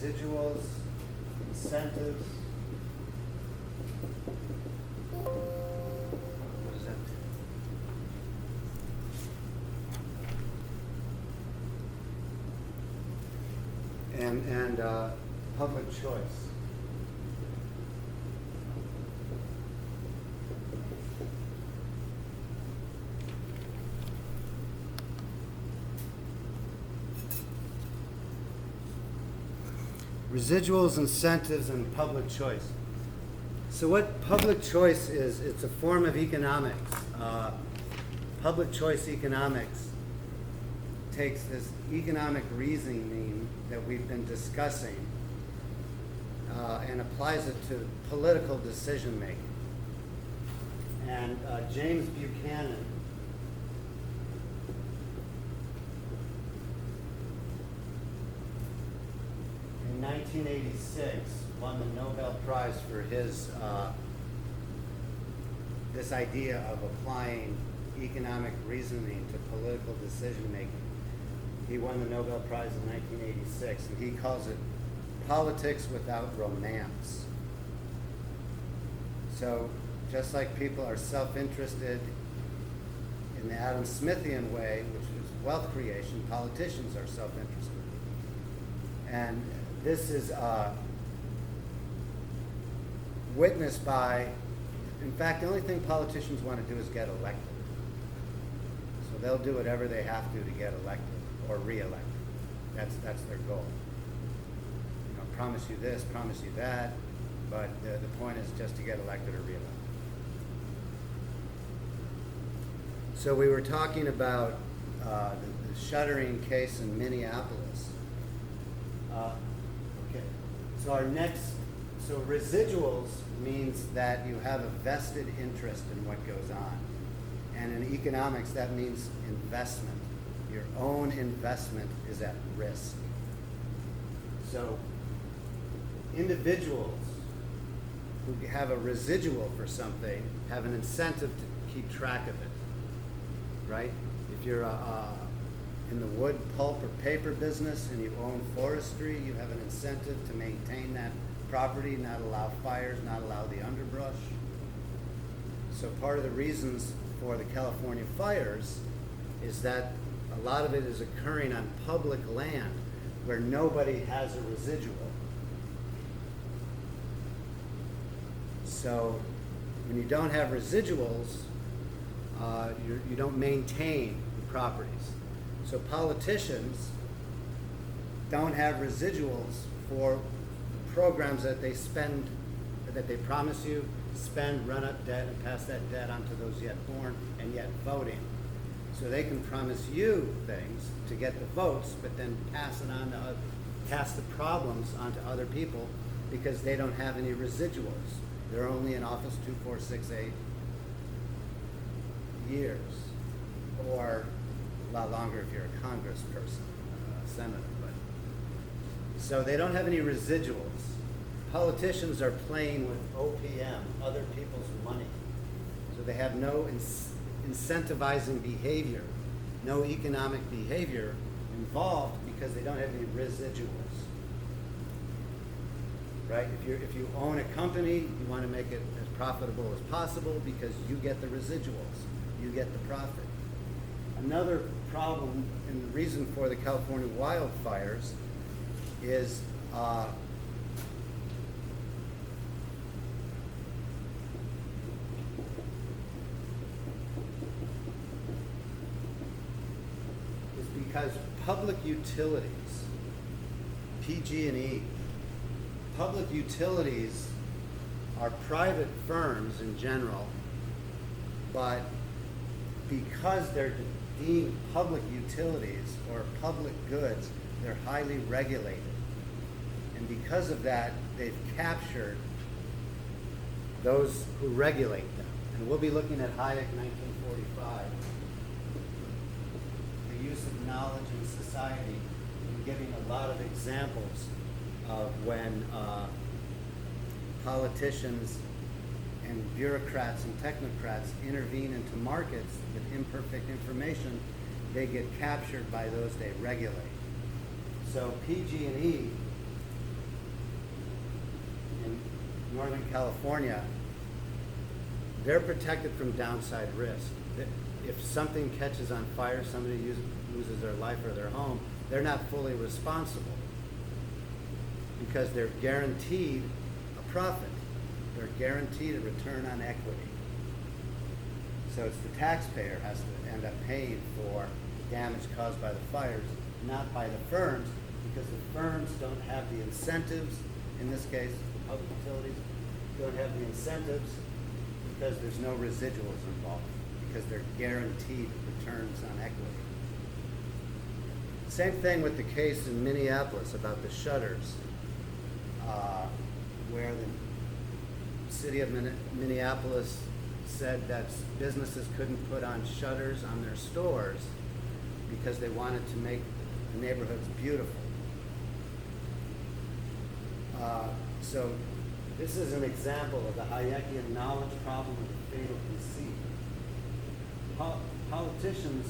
residuals, incentives. What is that? And public choice. Residuals, incentives, and public choice. So what public choice is, it's a form of economics. Public choice economics takes this economic reasoning that we've been discussing and applies it to political decision making. And James Buchanan in 1986 won the Nobel Prize for his this idea of applying economic reasoning to political decision making. He won the Nobel Prize in 1986, and he calls it politics without romance. So just like people are self-interested in the Adam Smithian way, which is wealth creation, politicians are self-interested. And this is witnessed by, in fact, the only thing politicians want to do is get elected. So they'll do whatever they have to get elected or re-elected. That's their goal. You know, promise you this, promise you that, but the point is just to get elected or re-elected. So we were talking about the shuttering case in Minneapolis. Okay. So so residuals means that you have a vested interest in what goes on. And in economics, that means investment. Your own investment is at risk. So individuals who have a residual for something have an incentive to keep track of it, right? If you're in the wood, pulp, or paper business and you own forestry, you have an incentive to maintain that property, not allow fires, not allow the underbrush. So part of the reasons for the California fires is that a lot of it is occurring on public land where nobody has a residual. So when you don't have residuals, you don't maintain the properties. So politicians don't have residuals for the programs that they spend, that they promise you, spend, run up debt, and pass that debt on to those yet born and yet voting. So they can promise you things to get the votes, but then pass the problems onto other people because they don't have any residuals. They're only in office 2, 4, 6, 8 years, or a lot longer if you're a congressperson, a senator. But so they don't have any residuals. Politicians are playing with OPM, other people's money. So they have no incentivizing behavior, no economic behavior involved because they don't have any residuals. Right? If you own a company, you want to make it as profitable as possible because you get the residuals, you get the profit. Another problem and the reason for the California wildfires is because public utilities, PG&E, public utilities are private firms in general, but because they're deemed public utilities or public goods, they're highly regulated. And because of that, they've captured those who regulate them. And we'll be looking at Hayek 1945, the use of knowledge in society, and giving a lot of examples of when politicians and bureaucrats and technocrats intervene into markets with imperfect information, they get captured by those they regulate. So PG&E Northern California, they're protected from downside risk. If something catches on fire, somebody loses their life or their home, they're not fully responsible because they're guaranteed a profit. They're guaranteed a return on equity. So it's the taxpayer has to end up paying for damage caused by the fires, not by the firms, because the firms don't have the incentives, in this case, the public utilities, don't have the incentives because there's no residuals involved, because they're guaranteed returns on equity. Same thing with the case in Minneapolis about the shutters, where the city of Minneapolis said that businesses couldn't put on shutters on their stores because they wanted to make the neighborhoods beautiful. So this is an example of the Hayekian knowledge problem of the fatal conceit. Politicians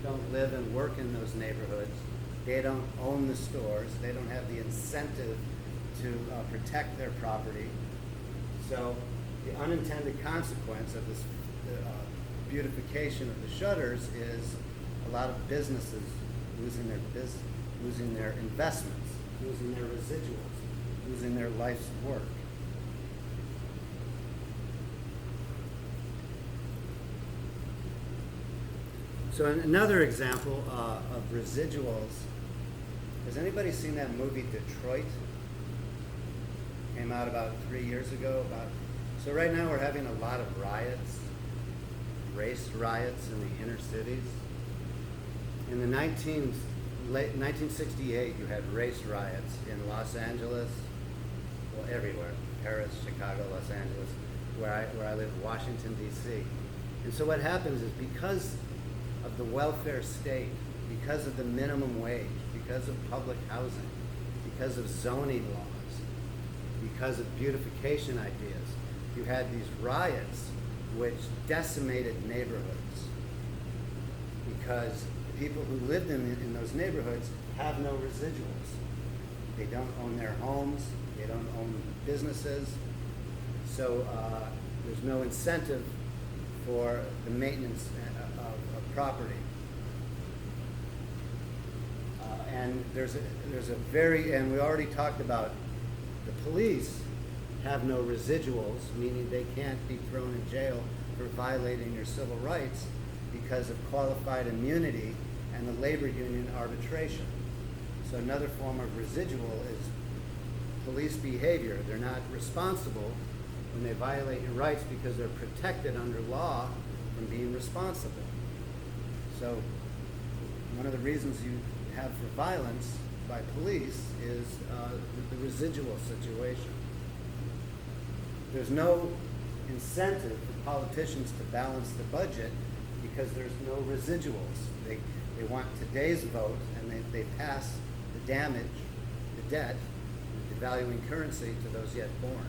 don't live and work in those neighborhoods. They don't own the stores. They don't have the incentive to protect their property. So the unintended consequence of this beautification of the shutters is a lot of businesses losing their investments, losing their residuals, losing their life's work. So another example of residuals, has anybody seen that movie Detroit? Came out about 3 years ago. So right now we're having a lot of riots, race riots in the inner cities. In the late 1968, you had race riots in Los Angeles, well, everywhere, Paris, Chicago, Los Angeles, where I live, Washington, D.C. And so what happens is because of the welfare state, because of the minimum wage, because of public housing, because of zoning laws, because of beautification ideas, you had these riots which decimated neighborhoods because the people who lived in those neighborhoods have no residuals. They don't own their homes, they don't own businesses, so there's no incentive for the maintenance of property. And and we already talked about the police have no residuals, meaning they can't be thrown in jail for violating your civil rights because of qualified immunity and the labor union arbitration. So another form of residual is police behavior. They're not responsible when they violate your rights because they're protected under law from being responsible. So one of the reasons you have for violence by police is the residual situation. There's no incentive for politicians to balance the budget because there's no residuals. They want today's vote, and they pass the damage, the debt, the devaluing currency to those yet born.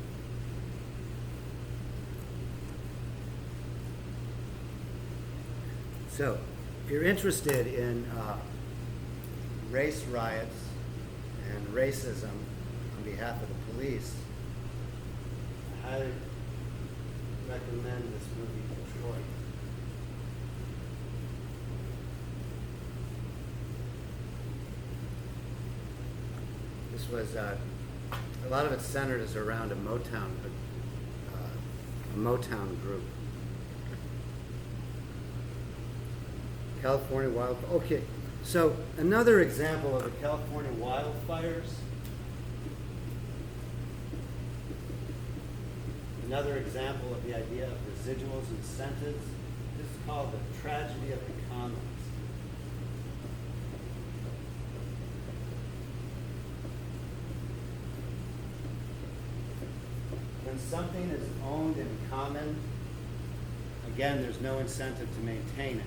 So, if you're interested in race riots and racism on behalf of the police, I highly recommend this movie, Detroit. This was, a lot of it centered is around a Motown group. California wildfire. Okay, so another example of the California wildfires. Another example of the idea of residuals and incentives. This is called the Tragedy of Economists. When something is owned in common, again, there's no incentive to maintain it.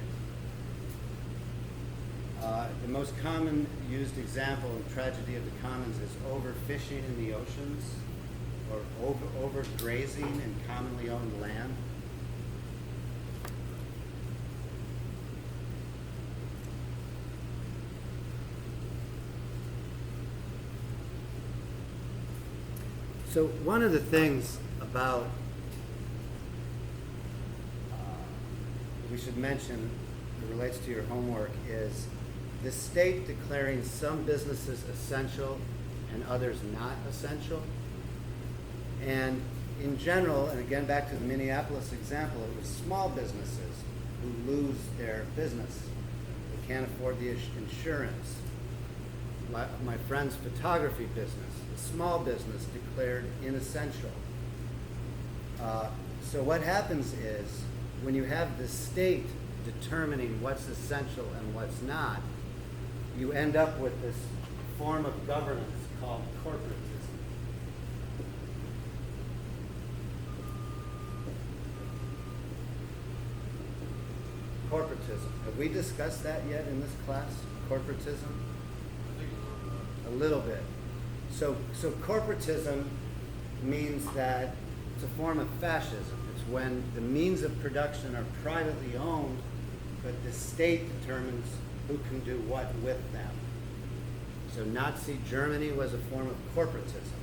The most common used example in Tragedy of the Commons is overfishing in the oceans or overgrazing in commonly owned land. So one of the things about we should mention that relates to your homework is the state declaring some businesses essential and others not essential. And in general, and again back to the Minneapolis example, it was small businesses who lose their business. They can't afford the insurance. My friend's photography business, a small business declared inessential. So what happens is when you have the state determining what's essential and what's not, you end up with this form of governance called corporatism. Corporatism. Have we discussed that yet in this class? Corporatism? A little bit. So corporatism means that it's a form of fascism. It's when the means of production are privately owned, but the state determines who can do what with them. So Nazi Germany was a form of corporatism.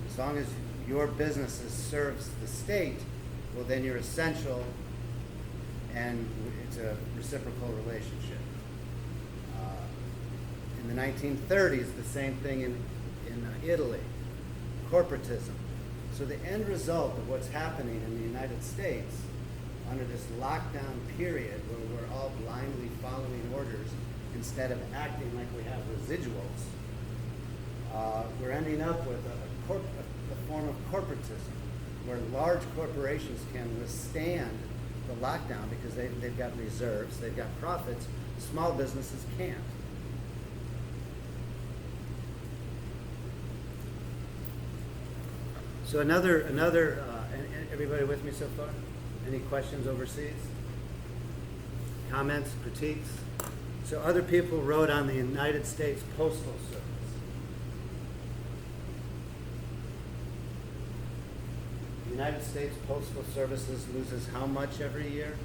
As long as your business serves the state, well then you're essential, and it's a reciprocal relationship. In the 1930s, the same thing in Italy, corporatism. So the end result of what's happening in the United States under this lockdown period where we're all blindly following orders instead of acting like we have residuals, we're ending up with a form of corporatism where large corporations can withstand the lockdown because they've got reserves, they've got profits. Small businesses can't. So another, everybody with me so far? Any questions overseas? Comments, critiques? So other people wrote on the United States Postal Service. The United States Postal Services loses how much every year?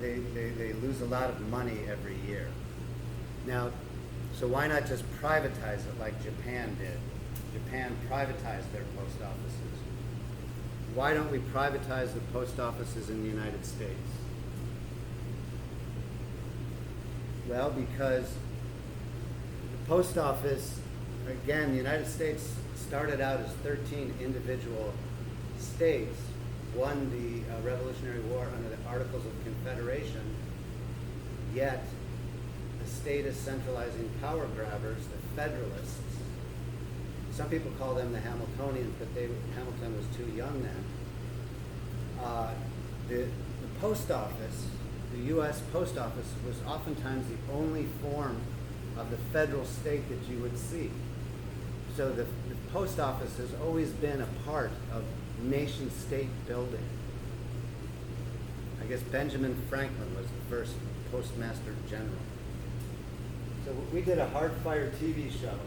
They lose a lot of money every year. Now, so why not just privatize it like Japan did? Japan privatized their post offices. Why don't we privatize the post offices in the United States? Well, because the post office, again, the United States started out as 13 individual states, won the Revolutionary War under the Articles of Confederation, yet the statist centralizing power grabbers, the Federalists, some people call them the Hamiltonians, but Hamilton was too young then. The post office, the U.S. post office, was oftentimes the only form of the federal state that you would see. So the post office has always been a part of nation-state building. I guess Benjamin Franklin was the first postmaster general. So we did a hard-fire TV show.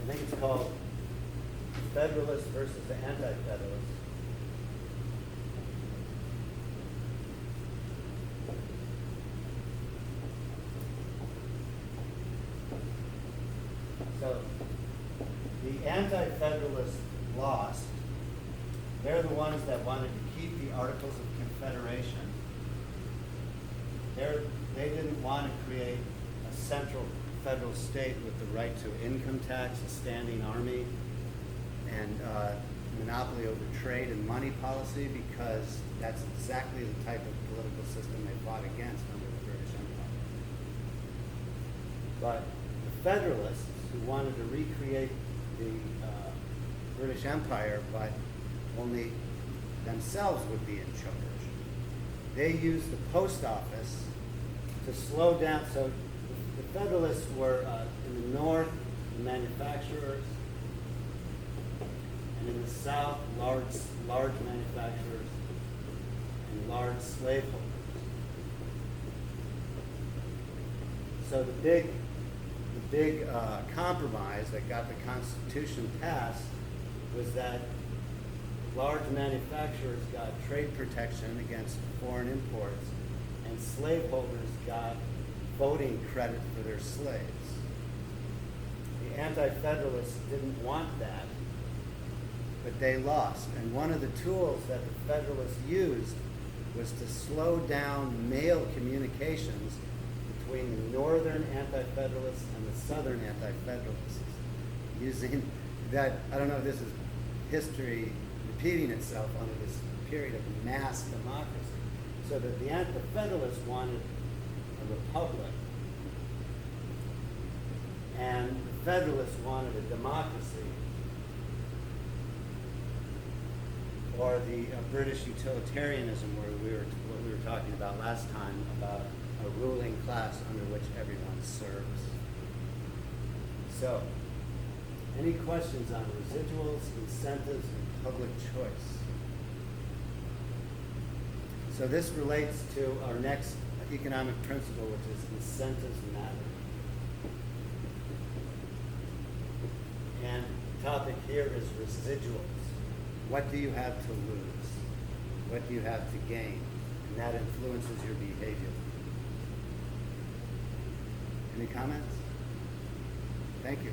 I think it's called Federalists versus the Anti-Federalists. So the Anti-Federalists lost. They're the ones that wanted to keep the Articles of Confederation. They didn't want to create a central federal state with the right to income tax, a standing army, and monopoly over trade and money policy, because that's exactly the type of political system they fought against under the British Empire. But the Federalists, who wanted to recreate the British Empire, but only themselves would be in charge, they used the post office to slow down. So the Federalists were in the north, the manufacturers, and in the south, large manufacturers and large slaveholders. So the big compromise that got the Constitution passed was that large manufacturers got trade protection against foreign imports, and slaveholders got voting credit for their slaves. The Anti-Federalists didn't want that, but they lost. And one of the tools that the Federalists used was to slow down mail communications between the Northern Anti-Federalists and the Southern Anti-Federalists. Using that, I don't know if this is history repeating itself under this period of mass democracy. So that the Anti-Federalists wanted a republic, and the Federalists wanted a democracy, or the British utilitarianism, what we were talking about last time, about a ruling class under which everyone serves. So, any questions on residuals, incentives, and public choice? So this relates to our next economic principle, which is incentives matter. And the topic here is residuals. What do you have to lose? What do you have to gain? And that influences your behavior. Any comments? Thank you.